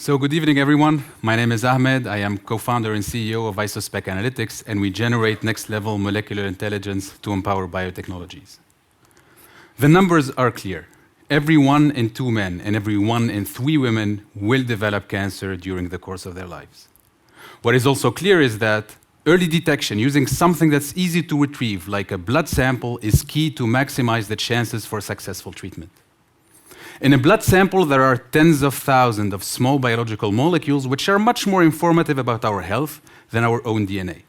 So good evening, everyone. My name is Ahmed. I am co-founder and CEO of Isospec Analytics, and we generate next-level molecular intelligence to empower biotechnologies. The numbers are clear. Every 1 in 2 men and every 1 in 3 women will develop cancer during the course of their lives. What is also clear is that early detection using something that's easy to retrieve, like a blood sample, is key to maximize the chances for successful treatment. In a blood sample, there are tens of thousands of small biological molecules which are much more informative about our health than our own DNA.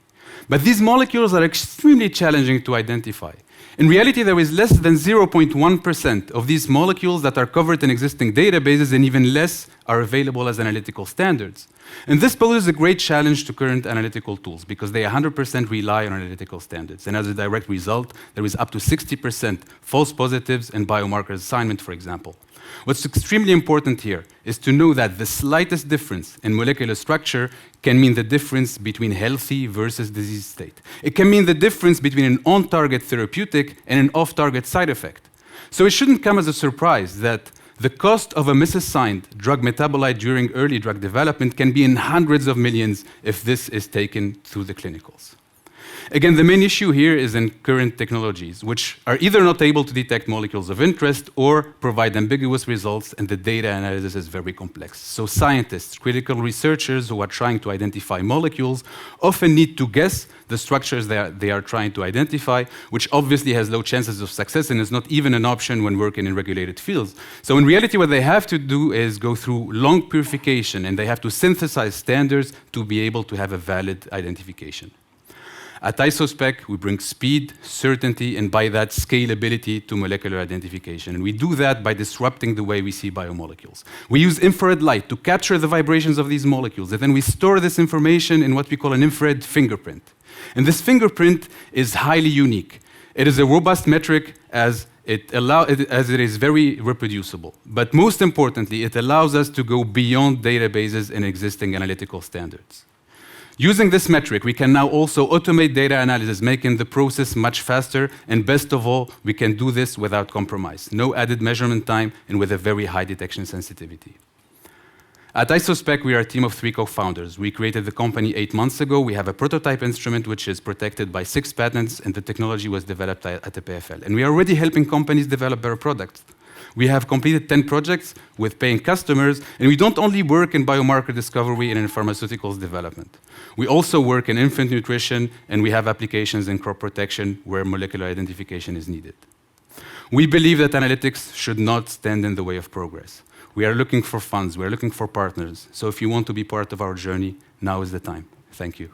But these molecules are extremely challenging to identify. In reality, there is less than 0.1% of these molecules that are covered in existing databases, and even less are available as analytical standards. And this poses a great challenge to current analytical tools because they 100% rely on analytical standards. And as a direct result, there is up to 60% false positives in biomarkers assignment, for example. What's extremely important here is to know that the slightest difference in molecular structure can mean the difference between healthy versus disease state. It can mean the difference between an on-target therapeutic and an off-target side effect. So it shouldn't come as a surprise that the cost of a misassigned drug metabolite during early drug development can be in hundreds of millions if this is taken through the clinicals. Again, the main issue here is in current technologies, which are either not able to detect molecules of interest or provide ambiguous results, and the data analysis is very complex. So scientists, critical researchers who are trying to identify molecules often need to guess the structures they are trying to identify, which obviously has low chances of success and is not even an option when working in regulated fields. So in reality, what they have to do is go through long purification, and they have to synthesize standards to be able to have a valid identification. At Isospec, we bring speed, certainty, and by that, scalability to molecular identification. And we do that by disrupting the way we see biomolecules. We use infrared light to capture the vibrations of these molecules, and then we store this information in what we call an infrared fingerprint. And this fingerprint is highly unique. It is a robust metric as it is very reproducible. But most importantly, it allows us to go beyond databases and existing analytical standards. Using this metric, we can now also automate data analysis, making the process much faster, and best of all, we can do this without compromise. No added measurement time, and with a very high detection sensitivity. At Isospec, we are a team of 3 co-founders. We created the company 8 months ago. We have a prototype instrument which is protected by 6 patents, and the technology was developed at EPFL. And we are already helping companies develop better products. We have completed 10 projects with paying customers, and we don't only work in biomarker discovery and in pharmaceuticals development. We also work in infant nutrition, and we have applications in crop protection where molecular identification is needed. We believe that analytics should not stand in the way of progress. We are looking for funds, we are looking for partners. So if you want to be part of our journey, now is the time. Thank you.